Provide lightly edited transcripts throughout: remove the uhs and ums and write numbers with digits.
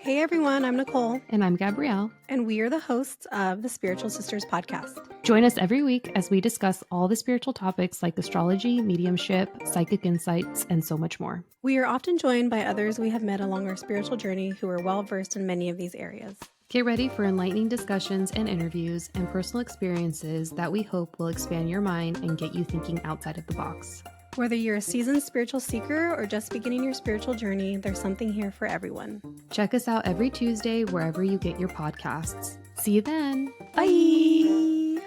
Hey everyone, I'm Nicole, And I'm Gabrielle. and we are the hosts of the Spiritual Sisters podcast. Join us every week as we discuss all the spiritual topics like astrology, mediumship, psychic insights, and so much more. We are often joined by others we have met along our spiritual journey who are well versed in many of these areas. Get ready for enlightening discussions and interviews and personal experiences that we hope will expand your mind and get you thinking outside of the box. Whether you're a seasoned spiritual seeker or just beginning your spiritual journey, there's something here for everyone. Check us out every Tuesday wherever you get your podcasts. See you then. Bye!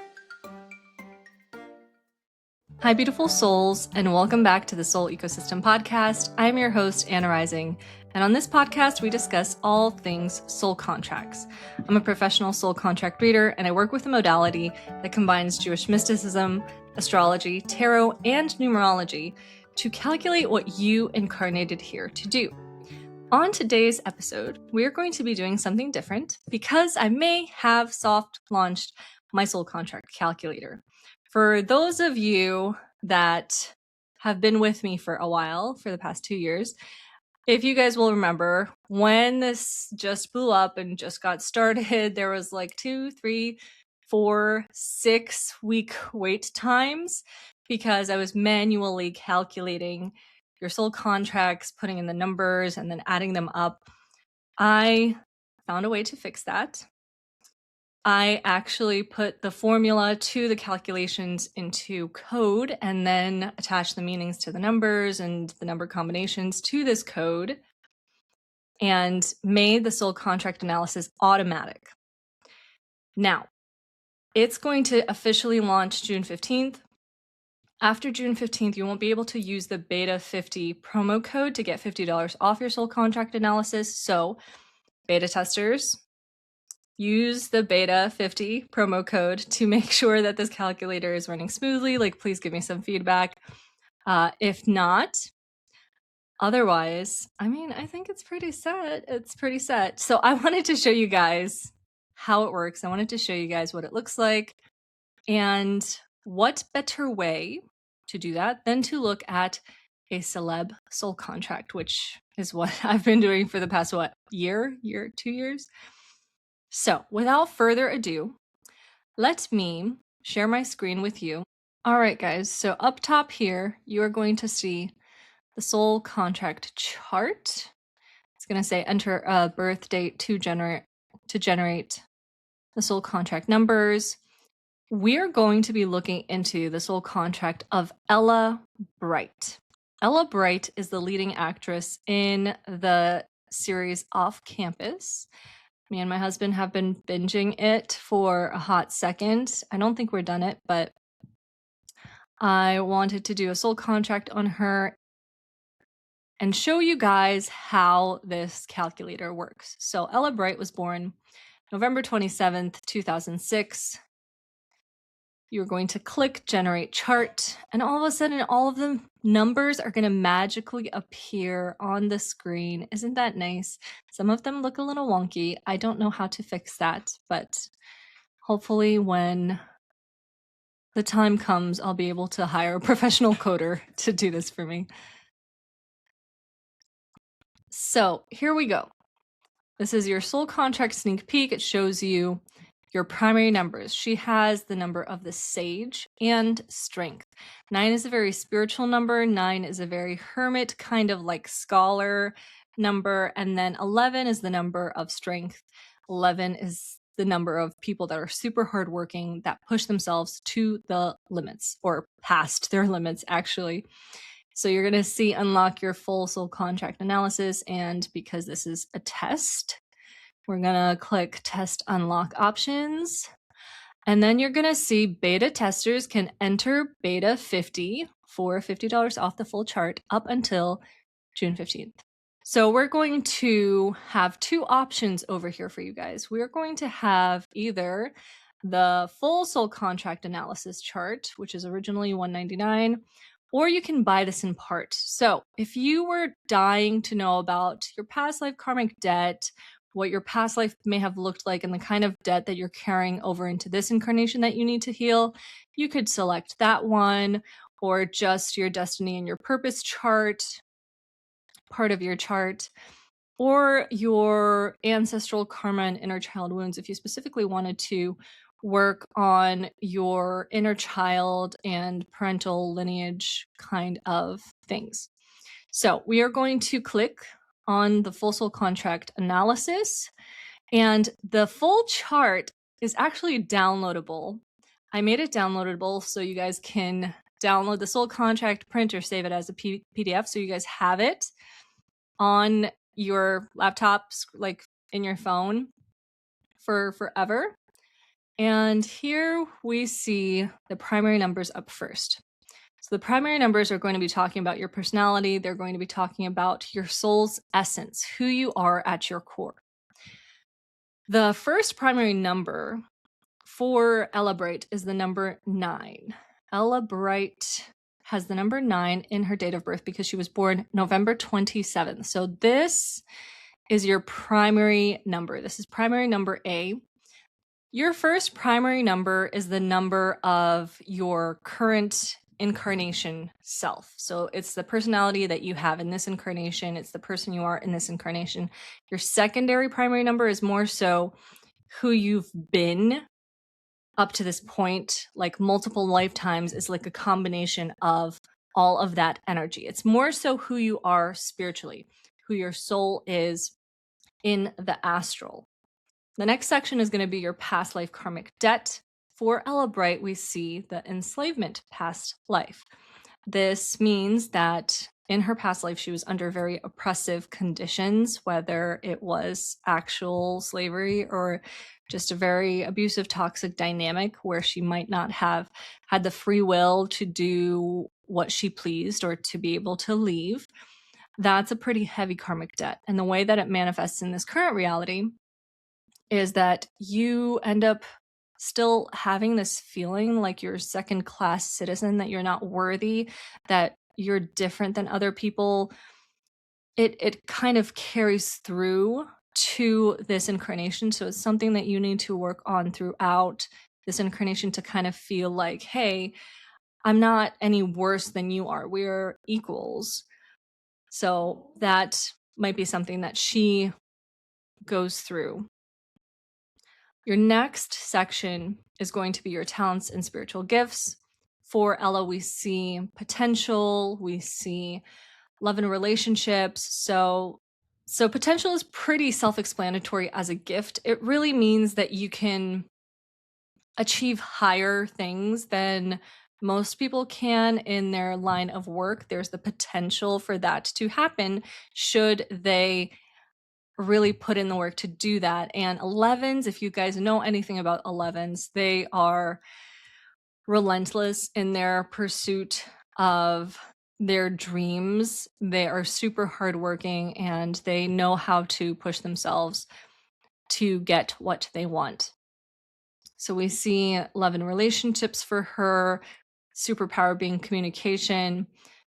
Hi, beautiful souls, and welcome back to the Soul Ecosystem Podcast. I'm your host, Anna Rising, and on this podcast, we discuss all things soul contracts. I'm a professional soul contract reader, and I work with a modality that combines Jewish mysticism, astrology, tarot, and numerology to calculate what you incarnated here to do. On today's episode, we're going to be doing something different because I may have soft launched my soul contract calculator. For those of you that have been with me for a while, for the past 2 years, if you guys will remember, when this just blew up and just got started, there was like 2, 3, 4, 6 week wait times because I was manually calculating your soul contracts, putting in the numbers and then adding them up. I found a way to fix that. I actually put the formula to the calculations into code and then attached the meanings to the numbers and the number combinations to this code and made the soul contract analysis automatic. Now, it's going to officially launch June 15th. After June 15th, you won't be able to use the Beta 50 promo code to get $50 off your soul contract analysis. So, beta testers, use the Beta 50 promo code to make sure that this calculator is running smoothly. Like, please give me some feedback. If not, otherwise, I think it's pretty set. It's pretty set. So I wanted to show you guys how it works. I wanted to show you guys what it looks like. And what better way to do that than to look at a celeb soul contract, which is what I've been doing for the past, 2 years? So without further ado, let me share my screen with you. All right, guys. So up top here, you are going to see the soul contract chart. It's going to say enter a birth date to generate the soul contract numbers. We're going to be looking into the soul contract of Ella Bright. Ella Bright is the leading actress in the series Off Campus. Me and my husband have been binging it for a hot second. I don't think we're done it, but I wanted to do a soul contract on her and show you guys how this calculator works. So Ella Bright was born November 27th, 2006. You're going to click generate chart, and all of a sudden all of the numbers are going to magically appear on the screen. Isn't that nice? Some of them look a little wonky. I don't know how to fix that, but hopefully when the time comes, I'll be able to hire a professional coder to do this for me. So here we go. This is your soul contract sneak peek. It shows you your primary numbers. She has the number of the sage and strength. 9 is a very spiritual number. 9 is a very hermit, kind of like scholar number. And then 11 is the number of strength. 11 is the number of people that are super hardworking, that push themselves to the limits or past their limits, actually. So you're going to see unlock your full soul contract analysis. And because this is a test, we're going to click test unlock options. And then you're going to see beta testers can enter beta 50 for $50 off the full chart up until June 15th. So we're going to have 2 options over here for you guys. We're going to have either the full soul contract analysis chart, which is originally $199, or you can buy this in part. So if you were dying to know about your past life karmic debt, what your past life may have looked like, and the kind of debt that you're carrying over into this incarnation that you need to heal, you could select that one, or just your destiny and your purpose chart, part of your chart. or your ancestral karma and inner child wounds if you specifically wanted to work on your inner child and parental lineage kind of things. So we are going to click on the full soul contract analysis, and the full chart is actually downloadable. I made it downloadable so you guys can download the soul contract, print, or save it as a PDF so you guys have it on your laptops, like in your phone, for forever. And here we see the primary numbers up first. So the primary numbers are going to be talking about your personality. They're going to be talking about your soul's essence, who you are at your core. The first primary number for Ella Bright is the number 9. Ella Bright has the number 9 in her date of birth because she was born November 27th. So this is your primary number. This is primary number A. Your first primary number is the number of your current incarnation self. So it's the personality that you have in this incarnation. It's the person you are in this incarnation. Your secondary primary number is more so who you've been up to this point, like multiple lifetimes, is like a combination of all of that energy. It's more so who you are spiritually, who your soul is in the astral. The next section is going to be your past life karmic debt. For Ella Bright, we see the enslavement past life. This means that in her past life, she was under very oppressive conditions, whether it was actual slavery or just a very abusive, toxic dynamic where she might not have had the free will to do what she pleased or to be able to leave. That's a pretty heavy karmic debt. And the way that it manifests in this current reality is that you end up still having this feeling like you're a second-class citizen, that you're not worthy, that you're different than other people. It kind of carries through to this incarnation. So it's something that you need to work on throughout this incarnation to kind of feel like, hey, I'm not any worse than you are. We're equals. So that might be something that she goes through. Your next section is going to be your talents and spiritual gifts. For Ella, we see potential, we see love and relationships. So potential is pretty self-explanatory as a gift. It really means that you can achieve higher things than most people can in their line of work. There's the potential for that to happen should they really put in the work to do that. And 11s, if you guys know anything about 11s, they are relentless in their pursuit of their dreams. They are super hardworking and they know how to push themselves to get what they want. So we see love and relationships for her, superpower being communication,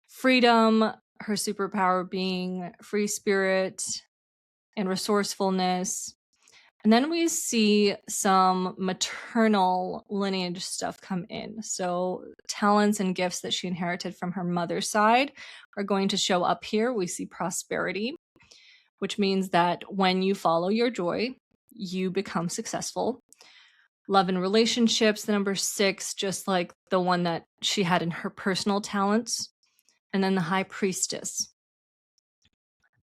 freedom, her superpower being free spirit and resourcefulness. And then we see some maternal lineage stuff come in. So talents and gifts that she inherited from her mother's side are going to show up here. We see prosperity, which means that when you follow your joy, you become successful. Love and relationships, the number 6, just like the one that she had in her personal talents. And then the high priestess.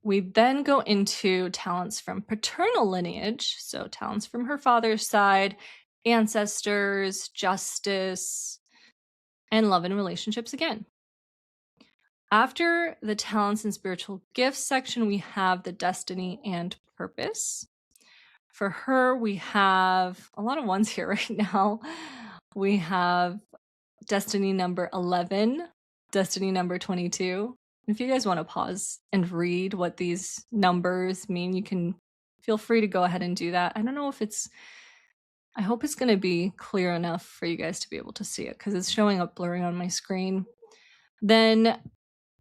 We then go into talents from paternal lineage, so talents from her father's side, ancestors, justice, and love and relationships again. After the talents and spiritual gifts section, we have the destiny and purpose. For her, we have a lot of ones here right now. We have destiny number 11, destiny number 22. If you guys want to pause and read what these numbers mean, you can feel free to go ahead and do that. I don't know if I hope it's going to be clear enough for you guys to be able to see it because it's showing up blurry on my screen. Then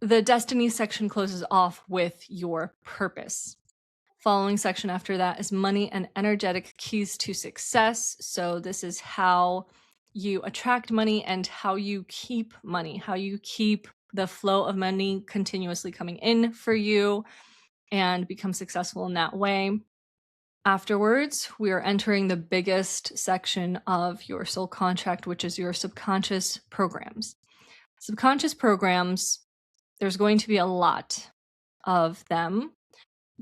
the destiny section closes off with your purpose. Following section after that is money and energetic keys to success. So this is how you attract money and how you keep money, how you keep the flow of money continuously coming in for you. and become successful in that way. Afterwards, we are entering the biggest section of your soul contract, which is your subconscious programs. Subconscious programs, there's going to be a lot of them.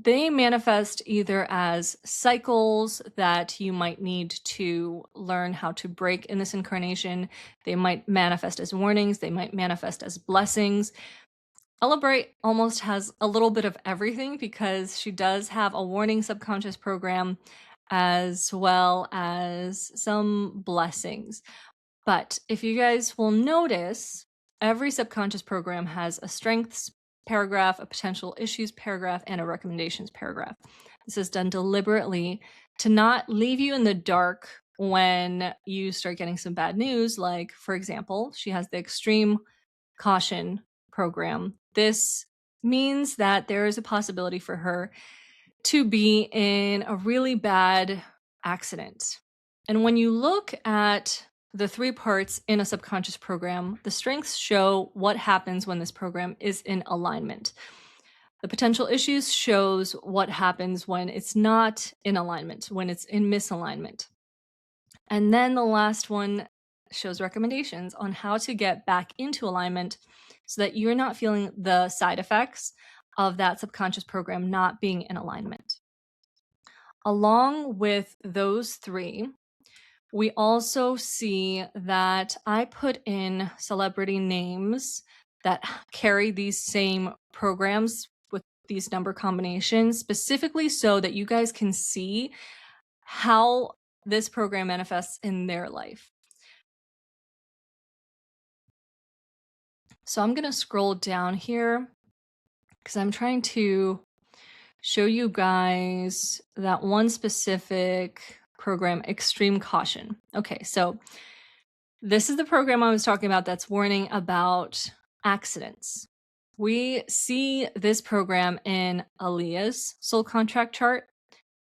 They manifest either as cycles that you might need to learn how to break in this incarnation. They might manifest as warnings. They might manifest as blessings. Celebrate almost has a little bit of everything because she does have a warning subconscious program as well as some blessings. But if you guys will notice, every subconscious program has a strengths paragraph, a potential issues paragraph, and a recommendations paragraph. This is done deliberately to not leave you in the dark when you start getting some bad news. Like, for example, she has the extreme caution program. This means that there is a possibility for her to be in a really bad accident. And when you look at the 3 parts in a subconscious program, the strengths show what happens when this program is in alignment. The potential issues shows what happens when it's not in alignment, when it's in misalignment. And then the last one shows recommendations on how to get back into alignment so that you're not feeling the side effects of that subconscious program not being in alignment. Along with those 3, we also see that I put in celebrity names that carry these same programs with these number combinations, specifically so that you guys can see how this program manifests in their life. So I'm going to scroll down here because I'm trying to show you guys that one specific program, Extreme Caution. Okay, so this is the program I was talking about that's warning about accidents. We see this program in Aaliyah's soul contract chart,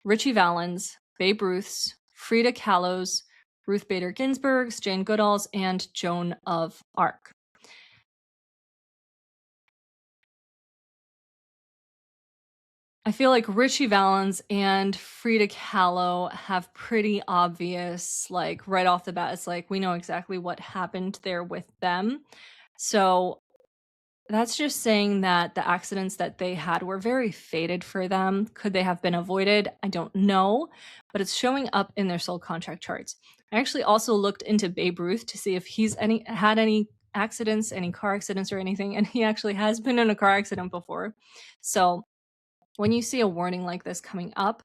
Richie Valens, Babe Ruth's, Frida Kahlo's, Ruth Bader Ginsburg's, Jane Goodall's, and Joan of Arc. I feel like Richie Valens and Frida Kahlo have pretty obvious, like right off the bat, it's like we know exactly what happened there with them. So that's just saying that the accidents that they had were very fated for them. Could they have been avoided? I don't know, but it's showing up in their soul contract charts. I actually also looked into Babe Ruth to see if he's had any accidents, any car accidents or anything, and he actually has been in a car accident before. So when you see a warning like this coming up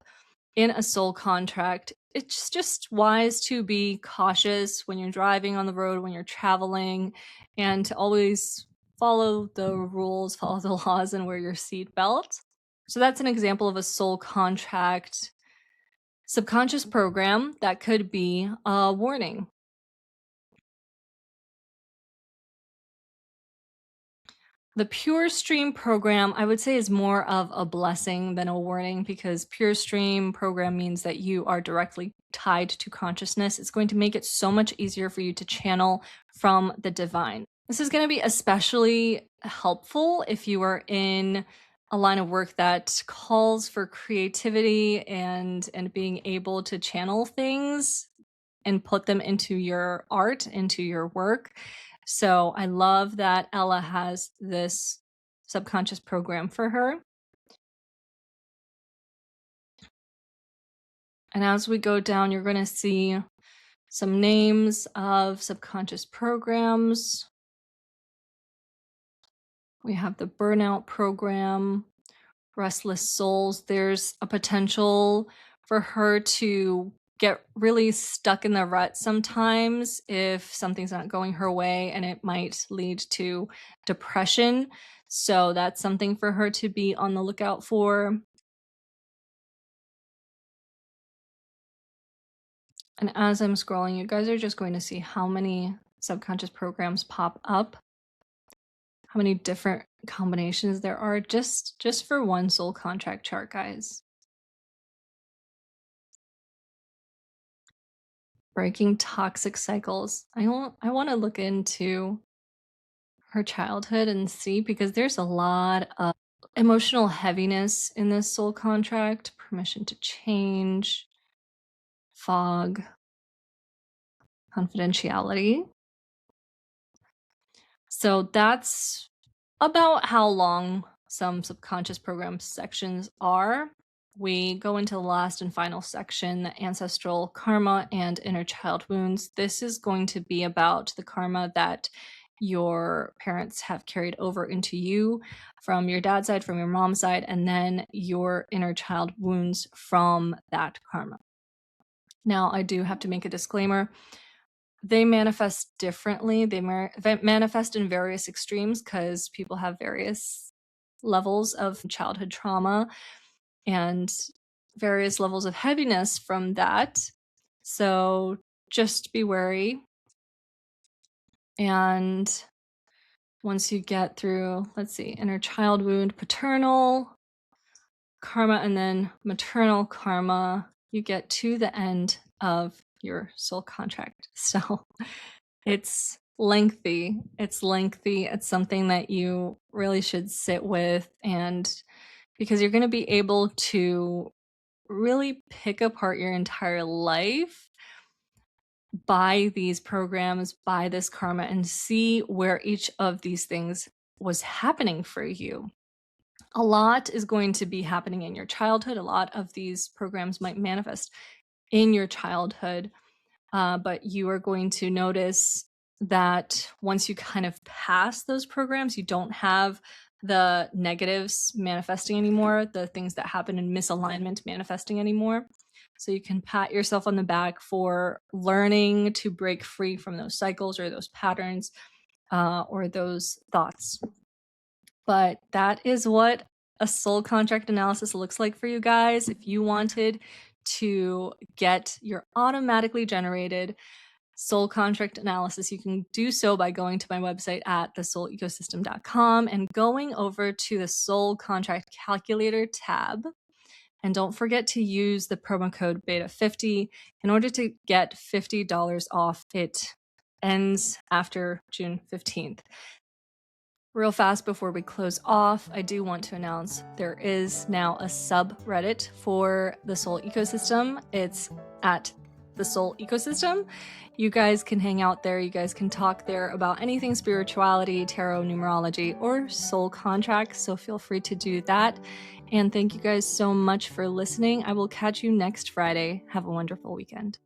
in a soul contract, it's just wise to be cautious when you're driving on the road, when you're traveling, and to always follow the rules, follow the laws, and wear your seatbelt. So that's an example of a soul contract subconscious program that could be a warning. The Pure Stream program, I would say, is more of a blessing than a warning because Pure Stream program means that you are directly tied to consciousness. It's going to make it so much easier for you to channel from the divine. This is going to be especially helpful if you are in a line of work that calls for creativity and being able to channel things and put them into your art, into your work. So I love that Ella has this subconscious program for her. And as we go down, you're going to see some names of subconscious programs. We have the burnout program, restless souls. There's a potential for her to get really stuck in the rut sometimes if something's not going her way, and it might lead to depression. So that's something for her to be on the lookout for. And as I'm scrolling, you guys are just going to see how many subconscious programs pop up, how many different combinations there are just for one soul contract chart, guys. Breaking toxic cycles. I want to look into her childhood and see, because there's a lot of emotional heaviness in this soul contract, permission to change, fog, confidentiality. So that's about how long some subconscious program sections are. We go into the last and final section, the ancestral karma and inner child wounds. This is going to be about the karma that your parents have carried over into you from your dad's side, from your mom's side, and then your inner child wounds from that karma. Now, I do have to make a disclaimer. They manifest differently. They manifest in various extremes because people have various levels of childhood trauma and various levels of heaviness from that. So just be wary. And once you get through, let's see, inner child wound, paternal karma, and then maternal karma, you get to the end of your soul contract. So it's lengthy. It's lengthy. It's something that you really should sit with, and because you're going to be able to really pick apart your entire life by these programs, by this karma, and see where each of these things was happening for you. A lot is going to be happening in your childhood. A lot of these programs might manifest in your childhood, but you are going to notice that once you kind of pass those programs, you don't have the negatives manifesting anymore, the things that happen in misalignment manifesting anymore. So you can pat yourself on the back for learning to break free from those cycles or those patterns or those thoughts. But that is what a soul contract analysis looks like for you guys. If you wanted to get your automatically generated soul contract analysis, you can do so by going to my website at thesoulecosystem.com and going over to the soul contract calculator tab. And don't forget to use the promo code BETA50 in order to get $50 off. It ends after June 15th. Real fast before we close off, I do want to announce there is now a subreddit for the Soul Ecosystem. It's at the Soul Ecosystem. You guys can hang out there. You guys can talk there about anything spirituality, tarot, numerology, or soul contracts. So feel free to do that. And thank you guys so much for listening. I will catch you next Friday. Have a wonderful weekend.